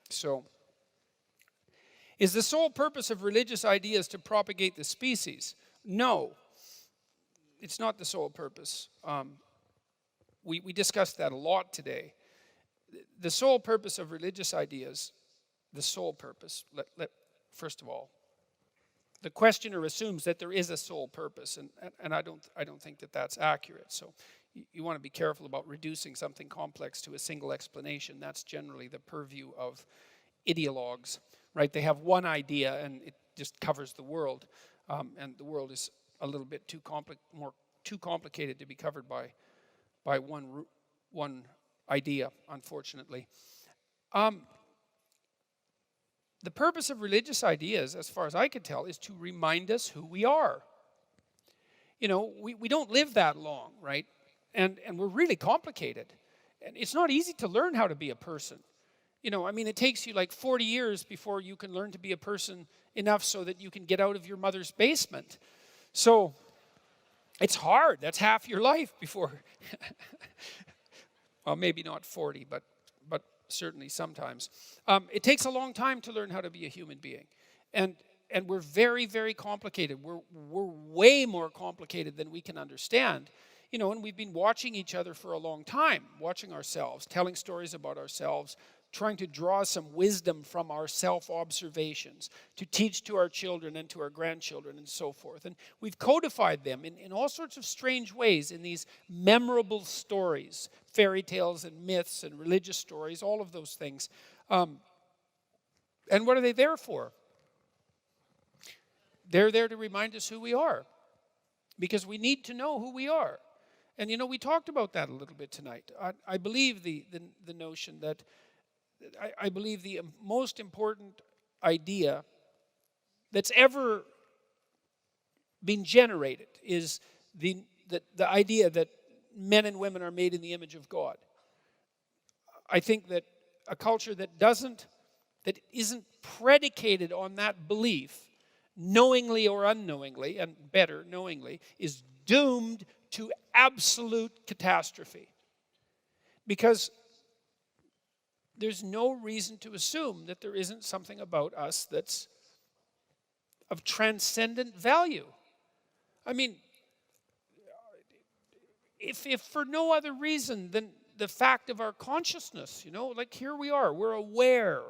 So, is the sole purpose of religious ideas to propagate the species? No, it's not the sole purpose. We discussed that a lot today. The sole purpose of religious ideas, the sole purpose, first of all, the questioner assumes that there is a sole purpose, and I don't think that that's accurate. So you want to be careful about reducing something complex to a single explanation. That's generally the purview of ideologues, right? They have one idea and it just covers the world, and the world is a little bit too complicated to be covered by one idea, unfortunately. The purpose of religious ideas, as far as I can tell, is to remind us who we are. You know, we don't live that long, right? And we're really complicated. And it's not easy to learn how to be a person. You know, I mean, it takes you like 40 years before you can learn to be a person enough so that you can get out of your mother's basement. So it's hard. That's half your life before. Well, maybe not 40, but certainly sometimes. It takes a long time to learn how to be a human being. And we're very, very complicated. We're way more complicated than we can understand. You know, and we've been watching each other for a long time, watching ourselves, telling stories about ourselves, trying to draw some wisdom from our self-observations, to teach to our children and to our grandchildren and so forth. And we've codified them in all sorts of strange ways in these memorable stories, fairy tales and myths and religious stories, all of those things. And what are they there for? They're there to remind us who we are, because we need to know who we are. And, you know, we talked about that a little bit tonight. I believe the notion that I believe the most important idea that's ever been generated is the idea that men and women are made in the image of God. I think that a culture that isn't predicated on that belief, knowingly or unknowingly, and better, knowingly, is doomed to absolute catastrophe. Because there's no reason to assume that there isn't something about us that's of transcendent value. I mean, if for no other reason than the fact of our consciousness, you know, like here we are, we're aware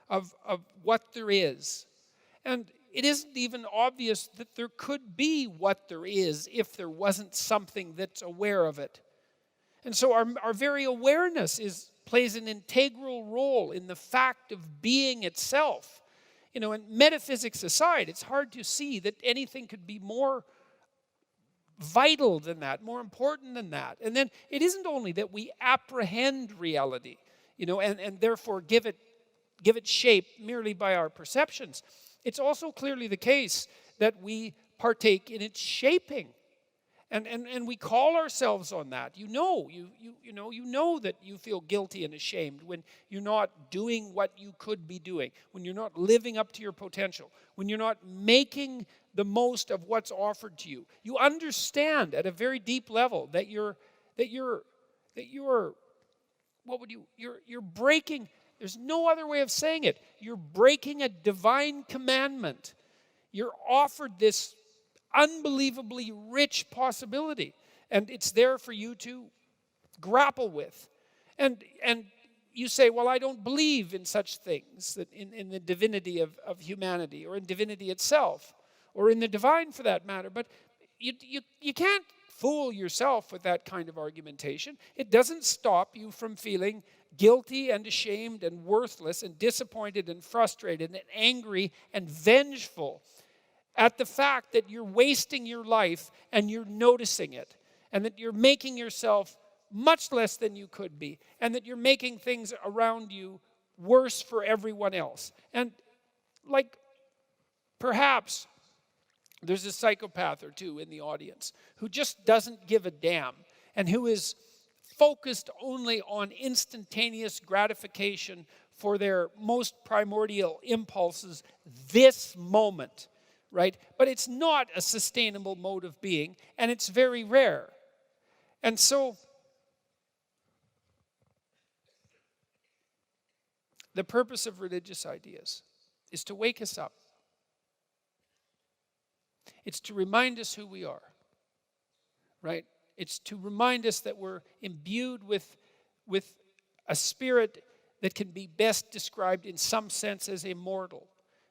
of what there is. And it isn't even obvious that there could be what there is if there wasn't something that's aware of it. And so our very awareness plays an integral role in the fact of being itself. You know, and metaphysics aside, it's hard to see that anything could be more vital than that, more important than that. And then it isn't only that we apprehend reality, you know, and therefore give it shape merely by our perceptions. It's also clearly the case that we partake in its shaping. And we call ourselves on that. You know that you feel guilty and ashamed when you're not doing what you could be doing, when you're not living up to your potential, when you're not making the most of what's offered to you. You understand at a very deep level that you're breaking. There's no other way of saying it. You're breaking a divine commandment. You're offered this unbelievably rich possibility, and it's there for you to grapple with. And you say, well, I don't believe in such things, that in the divinity of humanity, or in divinity itself, or in the divine for that matter. But you can't fool yourself with that kind of argumentation. It doesn't stop you from feeling guilty and ashamed and worthless and disappointed and frustrated and angry and vengeful at the fact that you're wasting your life and you're noticing it, and that you're making yourself much less than you could be, and that you're making things around you worse for everyone else. And like, perhaps there's a psychopath or two in the audience who just doesn't give a damn, and who is focused only on instantaneous gratification for their most primordial impulses this moment. Right? But it's not a sustainable mode of being, and it's very rare. And so the purpose of religious ideas is to wake us up. It's to remind us who we are, right? It's to remind us that we're imbued with a spirit that can be best described in some sense as immortal.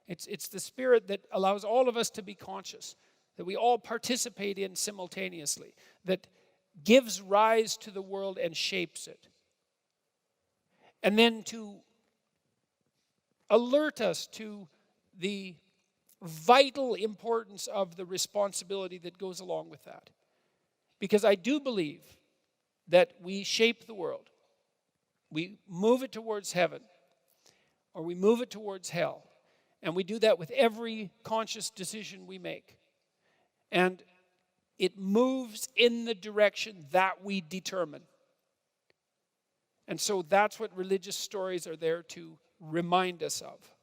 It's the spirit that allows all of us to be conscious, that we all participate in simultaneously, that gives rise to the world and shapes it. And then to alert us to the vital importance of the responsibility that goes along with that. Because I do believe that we shape the world. We move it towards heaven, or we move it towards hell. And we do that with every conscious decision we make. And it moves in the direction that we determine. And so that's what religious stories are there to remind us of.